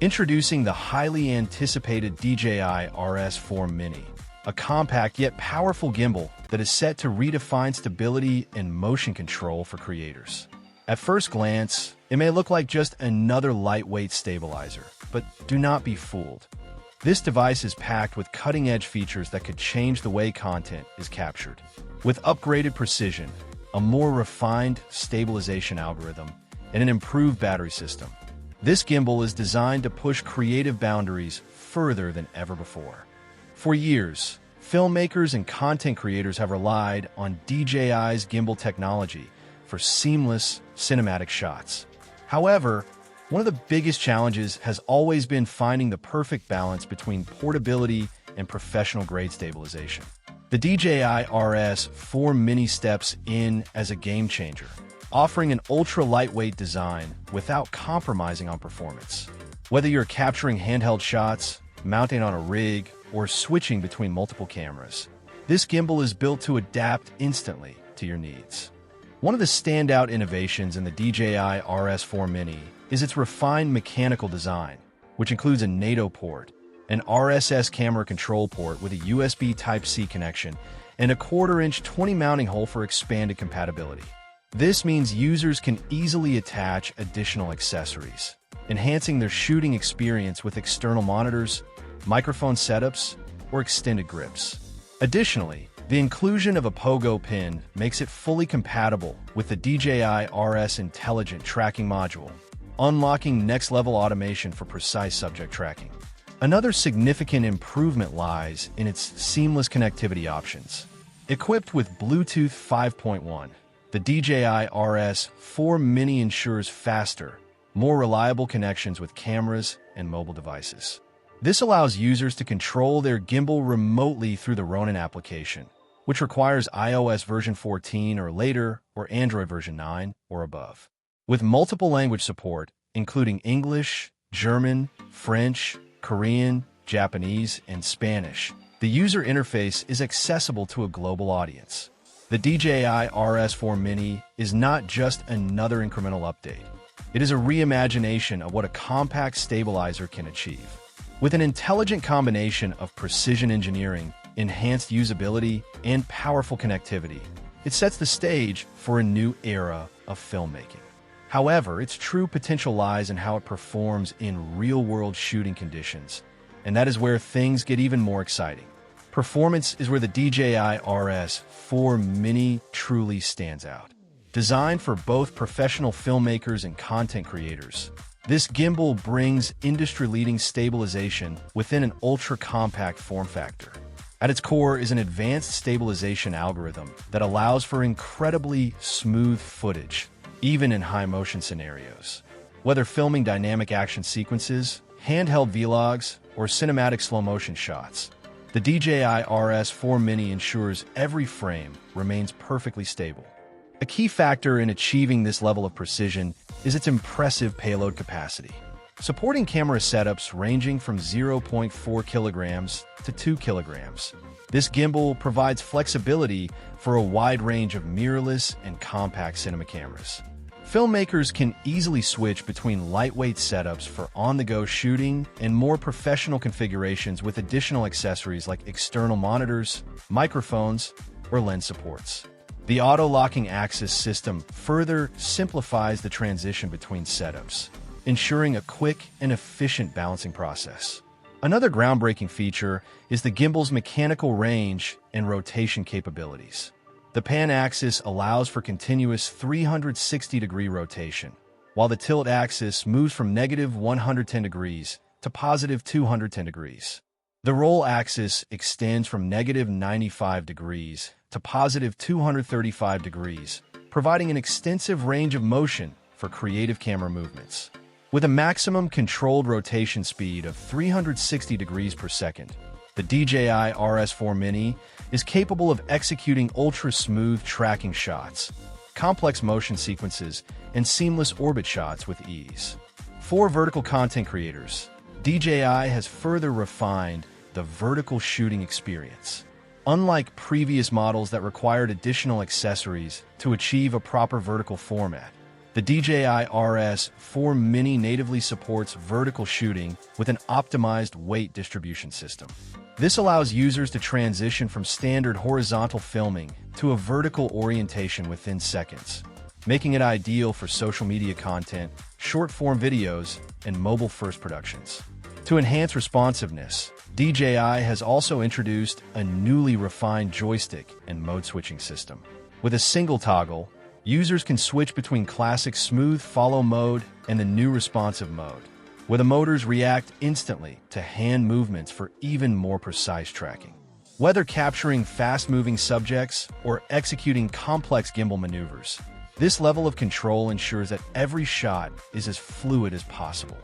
Introducing the highly anticipated DJI RS4 Mini, a compact yet powerful gimbal that is set to redefine stability and motion control for creators. At first glance, it may look like just another lightweight stabilizer, but do not be fooled. This device is packed with cutting-edge features that could change the way content is captured. With upgraded precision, a more refined stabilization algorithm, and an improved battery system, this gimbal is designed to push creative boundaries further than ever before. For years, filmmakers and content creators have relied on DJI's gimbal technology for seamless cinematic shots. However, one of the biggest challenges has always been finding the perfect balance between portability and professional-grade stabilization. The DJI RS4 Mini steps in as a game-changer, offering an ultra-lightweight design without compromising on performance. Whether you're capturing handheld shots, mounting on a rig, or switching between multiple cameras, this gimbal is built to adapt instantly to your needs. One of the standout innovations in the DJI RS4 Mini is its refined mechanical design, which includes a NATO port, an RSS camera control port with a USB Type-C connection, and a 1/4-inch 20 mounting hole for expanded compatibility. This means users can easily attach additional accessories, enhancing their shooting experience with external monitors, microphone setups, or extended grips. Additionally, the inclusion of a pogo pin makes it fully compatible with the DJI RS Intelligent Tracking Module, unlocking next-level automation for precise subject tracking. Another significant improvement lies in its seamless connectivity options. Equipped with Bluetooth 5.1, the DJI RS4 Mini ensures faster, more reliable connections with cameras and mobile devices. This allows users to control their gimbal remotely through the Ronin application, which requires iOS version 14 or later or Android version 9 or above. With multiple language support, including English, German, French, Korean, Japanese, and Spanish, the user interface is accessible to a global audience. The DJI RS4 Mini is not just another incremental update. It is a reimagination of what a compact stabilizer can achieve. With an intelligent combination of precision engineering, enhanced usability, and powerful connectivity, it sets the stage for a new era of filmmaking. However, its true potential lies in how it performs in real-world shooting conditions, and that is where things get even more exciting. Performance is where the DJI RS4 Mini truly stands out. Designed for both professional filmmakers and content creators, this gimbal brings industry-leading stabilization within an ultra-compact form factor. At its core is an advanced stabilization algorithm that allows for incredibly smooth footage, even in high-motion scenarios. Whether filming dynamic action sequences, handheld vlogs, or cinematic slow-motion shots, the DJI RS4 Mini ensures every frame remains perfectly stable. A key factor in achieving this level of precision is its impressive payload capacity, supporting camera setups ranging from 0.4 kilograms to 2 kilograms. This gimbal provides flexibility for a wide range of mirrorless and compact cinema cameras. Filmmakers can easily switch between lightweight setups for on-the-go shooting and more professional configurations with additional accessories like external monitors, microphones, or lens supports. The auto-locking axis system further simplifies the transition between setups, ensuring a quick and efficient balancing process. Another groundbreaking feature is the gimbal's mechanical range and rotation capabilities. The pan axis allows for continuous 360-degree rotation, while the tilt axis moves from -110 degrees to +210 degrees. The roll axis extends from -95 degrees to +235 degrees, providing an extensive range of motion for creative camera movements. With a maximum controlled rotation speed of 360 degrees per second, the DJI RS4 Mini is capable of executing ultra-smooth tracking shots, complex motion sequences, and seamless orbit shots with ease. For vertical content creators, DJI has further refined the vertical shooting experience. Unlike previous models that required additional accessories to achieve a proper vertical format, The DJI RS4 Mini natively supports vertical shooting with an optimized weight distribution system. This allows users to transition from standard horizontal filming to a vertical orientation within seconds, making it ideal for social media content, short-form videos, and mobile-first productions. To enhance responsiveness, DJI has also introduced a newly refined joystick and mode-switching system. With a single toggle, users can switch between classic smooth follow mode and the new responsive mode, where the motors react instantly to hand movements for even more precise tracking. Whether capturing fast-moving subjects or executing complex gimbal maneuvers, this level of control ensures that every shot is as fluid as possible.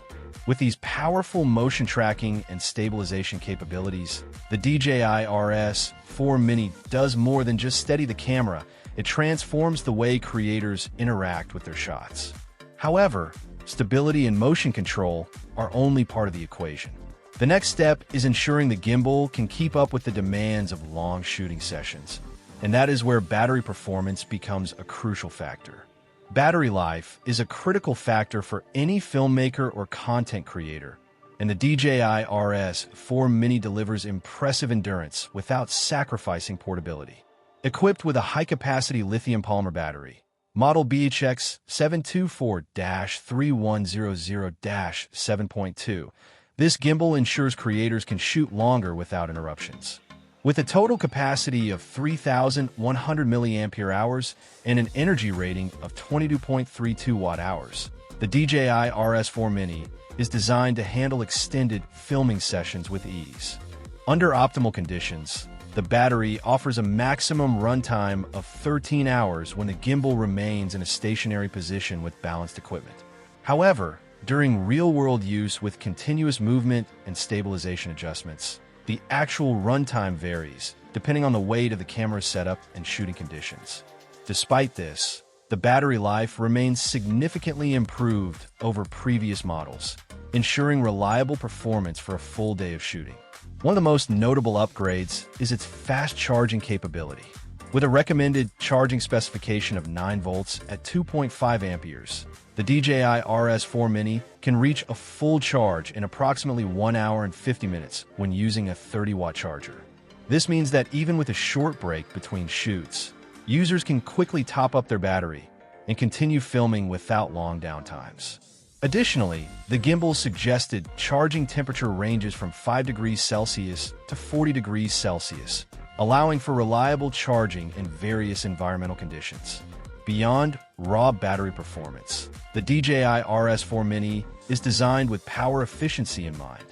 With these powerful motion tracking and stabilization capabilities, the DJI RS4 Mini does more than just steady the camera. It transforms the way creators interact with their shots. However, stability and motion control are only part of the equation. The next step is ensuring the gimbal can keep up with the demands of long shooting sessions, and that is where battery performance becomes a crucial factor. Battery life is a critical factor for any filmmaker or content creator, and the DJI RS4 Mini delivers impressive endurance without sacrificing portability. Equipped with a high-capacity lithium polymer battery, model BHX 724-3100-7.2, this gimbal ensures creators can shoot longer without interruptions. With a total capacity of 3,100 milliampere-hours and an energy rating of 22.32 watt-hours, the DJI RS4 Mini is designed to handle extended filming sessions with ease. Under optimal conditions, the battery offers a maximum runtime of 13 hours when the gimbal remains in a stationary position with balanced equipment. However, during real-world use with continuous movement and stabilization adjustments, the actual runtime varies depending on the weight of the camera's setup and shooting conditions. Despite this, the battery life remains significantly improved over previous models, ensuring reliable performance for a full day of shooting. One of the most notable upgrades is its fast charging capability. With a recommended charging specification of 9 volts at 2.5 amperes, the DJI RS4 Mini can reach a full charge in approximately 1 hour and 50 minutes when using a 30-watt charger. This means that even with a short break between shoots, users can quickly top up their battery and continue filming without long downtimes. Additionally, the gimbal's suggested charging temperature ranges from 5 degrees Celsius to 40 degrees Celsius, allowing for reliable charging in various environmental conditions. Beyond raw battery performance, the DJI RS4 Mini is designed with power efficiency in mind.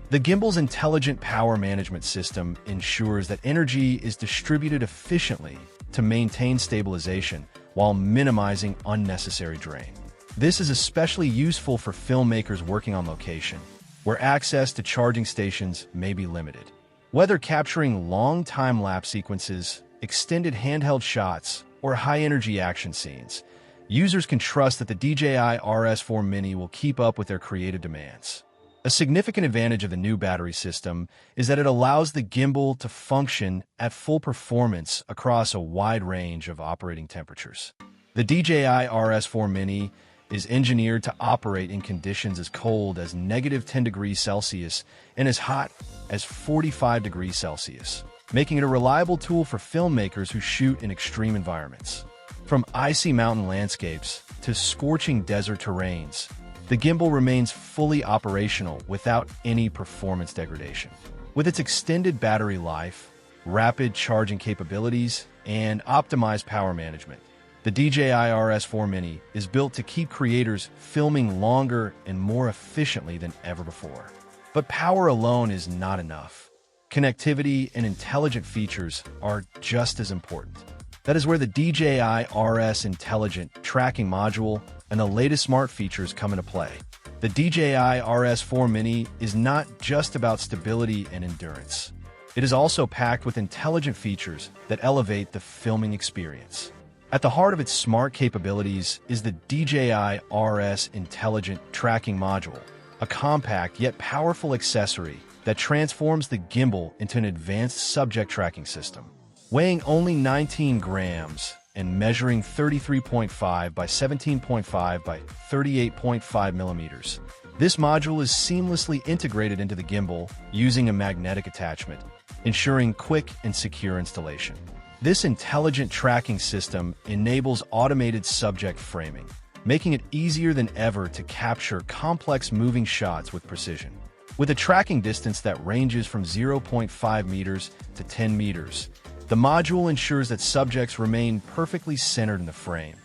The gimbal's intelligent power management system ensures that energy is distributed efficiently to maintain stabilization while minimizing unnecessary drain. This is especially useful for filmmakers working on location, where access to charging stations may be limited. Whether capturing long time-lapse sequences, extended handheld shots, or high-energy action scenes, users can trust that the DJI RS4 Mini will keep up with their creative demands. A significant advantage of the new battery system is that it allows the gimbal to function at full performance across a wide range of operating temperatures. The DJI RS4 Mini is engineered to operate in conditions as cold as -10 degrees Celsius and as hot as 45 degrees Celsius, making it a reliable tool for filmmakers who shoot in extreme environments. From icy mountain landscapes to scorching desert terrains, the gimbal remains fully operational without any performance degradation. With its extended battery life, rapid charging capabilities, and optimized power management, the DJI RS4 Mini is built to keep creators filming longer and more efficiently than ever before. But power alone is not enough. Connectivity and intelligent features are just as important. That is where the DJI RS Intelligent Tracking Module and the latest smart features come into play. The DJI RS4 Mini is not just about stability and endurance. It is also packed with intelligent features that elevate the filming experience. At the heart of its smart capabilities is the DJI RS Intelligent Tracking Module, a compact yet powerful accessory that transforms the gimbal into an advanced subject tracking system. Weighing only 19 grams, and measuring 33.5 by 17.5 by 38.5 millimeters. This module is seamlessly integrated into the gimbal using a magnetic attachment, ensuring quick and secure installation. This intelligent tracking system enables automated subject framing, making it easier than ever to capture complex moving shots with precision. With a tracking distance that ranges from 0.5 meters to 10 meters, the module ensures that subjects remain perfectly centered in the frame,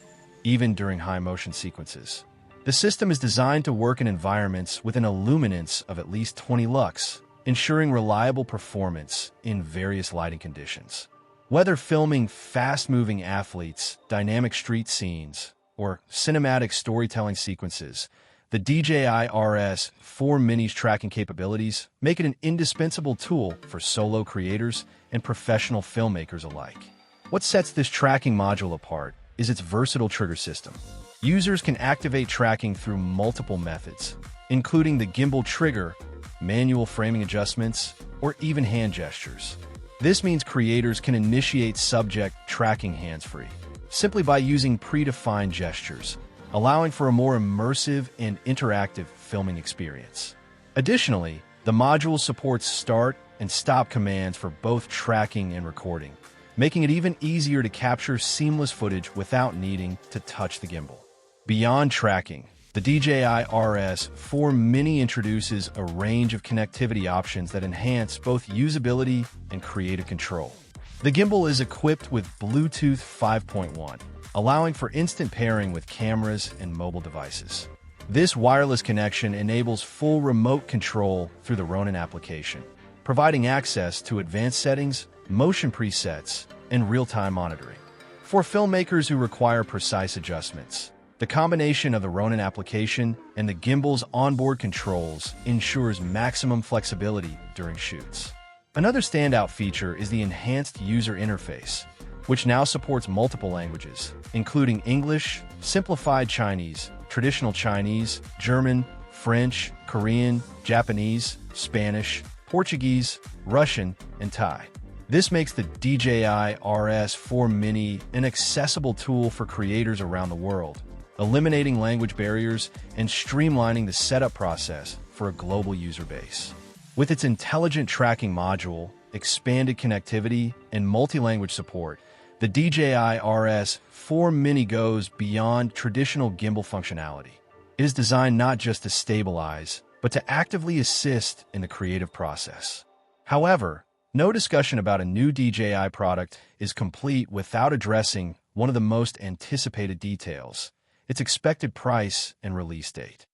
even during high-motion sequences. The system is designed to work in environments with an illuminance of at least 20 lux, ensuring reliable performance in various lighting conditions. Whether filming fast-moving athletes, dynamic street scenes, or cinematic storytelling sequences, the DJI RS4 Mini's tracking capabilities make it an indispensable tool for solo creators and professional filmmakers alike. What sets this tracking module apart is its versatile trigger system. Users can activate tracking through multiple methods, including the gimbal trigger, manual framing adjustments, or even hand gestures. This means creators can initiate subject tracking hands-free, simply by using predefined gestures, allowing for a more immersive and interactive filming experience. Additionally, the module supports start and stop commands for both tracking and recording, making it even easier to capture seamless footage without needing to touch the gimbal. Beyond tracking, the DJI RS4 Mini introduces a range of connectivity options that enhance both usability and creative control. The gimbal is equipped with Bluetooth 5.1, allowing for instant pairing with cameras and mobile devices. This wireless connection enables full remote control through the Ronin application, providing access to advanced settings, motion presets, and real-time monitoring. For filmmakers who require precise adjustments, the combination of the Ronin application and the gimbal's onboard controls ensures maximum flexibility during shoots. Another standout feature is the enhanced user interface, which now supports multiple languages, including English, simplified Chinese, traditional Chinese, German, French, Korean, Japanese, Spanish, Portuguese, Russian, and Thai. This makes the DJI RS4 Mini an accessible tool for creators around the world, eliminating language barriers and streamlining the setup process for a global user base. With its intelligent tracking module, expanded connectivity, and multi-language support, the DJI RS4 Mini goes beyond traditional gimbal functionality. It is designed not just to stabilize, but to actively assist in the creative process. However, no discussion about a new DJI product is complete without addressing one of the most anticipated details: its expected price and release date.